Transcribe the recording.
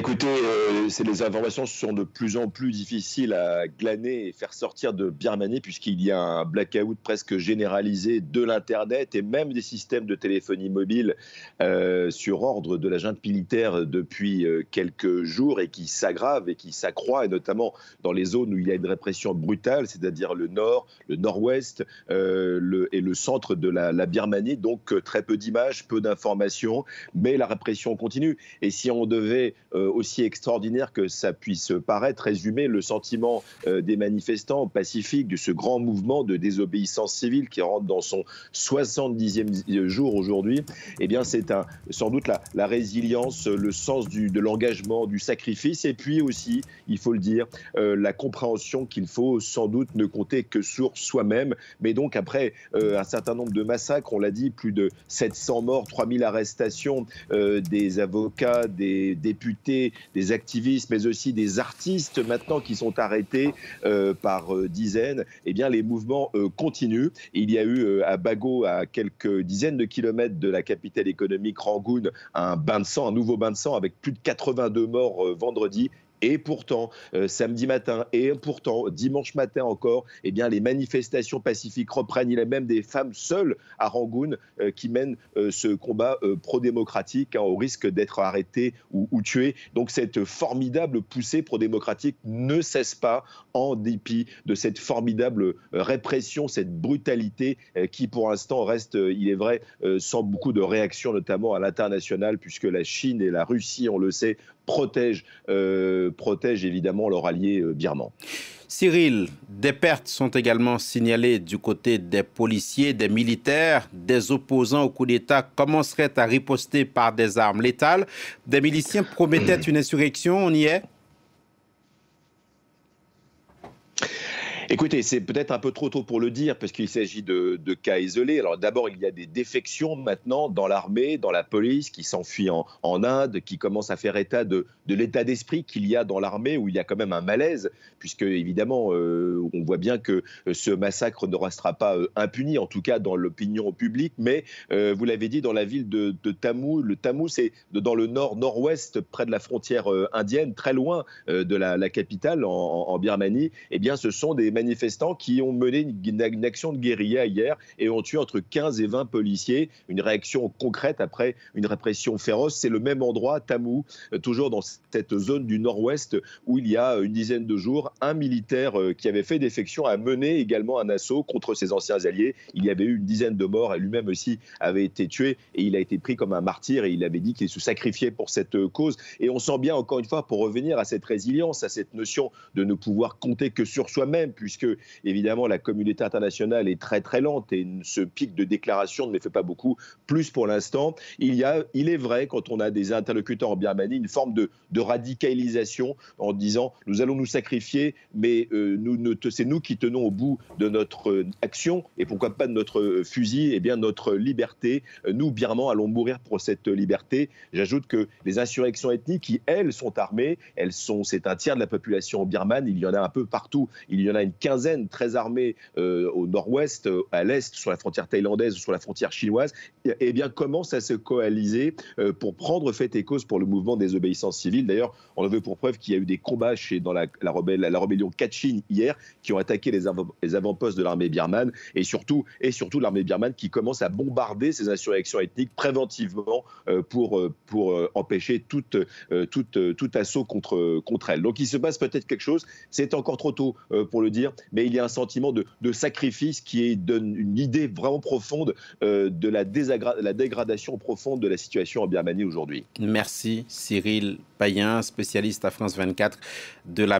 Écoutez, les informations sont de plus en plus difficiles à glaner et faire sortir de Birmanie puisqu'il y a un blackout presque généralisé de l'internet et même des systèmes de téléphonie mobile sur ordre de la junte militaire depuis quelques jours et qui s'aggrave et qui s'accroît, et notamment dans les zones où il y a une répression brutale, c'est-à-dire le nord, le nord-ouest et le centre de la Birmanie. Donc très peu d'images, peu d'informations, mais la répression continue. Et si on devait aussi extraordinaire que ça puisse paraître, résumer le sentiment des manifestants pacifiques de ce grand mouvement de désobéissance civile qui rentre dans son 70e jour aujourd'hui, eh bien c'est sans doute la résilience, le sens de l'engagement, du sacrifice, et puis aussi, il faut le dire, la compréhension qu'il faut sans doute ne compter que sur soi-même. Mais donc après un certain nombre de massacres, on l'a dit, plus de 700 morts, 3000 arrestations, des avocats, des députés, des activistes, mais aussi des artistes maintenant qui sont arrêtés par dizaines, eh bien les mouvements continuent. Il y a eu à Bago, à quelques dizaines de kilomètres de la capitale économique Rangoon, un bain de sang, un nouveau bain de sang avec plus de 82 morts vendredi. Et pourtant, samedi matin, et pourtant, dimanche matin encore, eh bien, les manifestations pacifiques reprennent. Il y a même des femmes seules à Rangoon qui mènent ce combat pro-démocratique, au risque d'être arrêtées ou tuées. Donc cette formidable poussée pro-démocratique ne cesse pas en dépit de cette formidable répression, cette brutalité qui pour l'instant reste, il est vrai, sans beaucoup de réactions, notamment à l'international, puisque la Chine et la Russie, on le sait, protègent évidemment leur allié birman. Cyril, des pertes sont également signalées du côté des policiers, des militaires, des opposants au coup d'État commenceraient à riposter par des armes létales. Des miliciens promettaient une insurrection, on y est ? Écoutez, c'est peut-être un peu trop tôt pour le dire, parce qu'il s'agit de cas isolés. Alors d'abord, il y a des défections maintenant dans l'armée, dans la police, qui s'enfuient en Inde, qui commencent à faire état de l'état d'esprit qu'il y a dans l'armée, où il y a quand même un malaise, puisque évidemment, on voit bien que ce massacre ne restera pas impuni, en tout cas dans l'opinion publique. Mais vous l'avez dit, dans la ville de Tamou, le Tamou, c'est dans le nord-nord-ouest, près de la frontière indienne, très loin de la capitale, en Birmanie. Eh bien, ce sont des manifestants qui ont mené une action de guérilla hier et ont tué entre 15 et 20 policiers. Une réaction concrète après une répression féroce. C'est le même endroit, Tamou, toujours dans cette zone du nord-ouest où il y a une dizaine de jours, un militaire qui avait fait défection a mené également un assaut contre ses anciens alliés. Il y avait eu une dizaine de morts et lui-même aussi avait été tué et il a été pris comme un martyr et il avait dit qu'il se sacrifiait pour cette cause. Et on sent bien, encore une fois, pour revenir à cette résilience, à cette notion de ne pouvoir compter que sur soi-même, puisque évidemment la communauté internationale est très très lente et ce pic de déclaration ne fait pas beaucoup plus pour l'instant. Il est vrai, quand on a des interlocuteurs en Birmanie, une forme de radicalisation en disant nous allons nous sacrifier, mais c'est nous qui tenons au bout de notre action et pourquoi pas de notre fusil, eh bien notre liberté. Nous, Birmans, allons mourir pour cette liberté. J'ajoute que les insurrections ethniques qui, elles, sont armées, c'est un tiers de la population birmane, il y en a un peu partout. Il y en a une quinzaine très armée au nord-ouest, à l'est, sur la frontière thaïlandaise ou sur la frontière chinoise, eh bien, commencent à se coaliser pour prendre fait et cause pour le mouvement des obéissances civiles. D'ailleurs, on a vu pour preuve qu'il y a eu des combats dans la rébellion Kachin hier, qui ont attaqué les avant-postes de l'armée birmane, et surtout l'armée birmane qui commence à bombarder ces insurrections ethniques préventivement pour empêcher tout assaut contre elles. Donc il se passe peut-être quelque chose, c'est encore trop tôt pour le dire, mais il y a un sentiment de sacrifice qui donne une idée vraiment profonde de la dégradation profonde de la situation en Birmanie aujourd'hui. Merci Cyril Payen, spécialiste à France 24 de la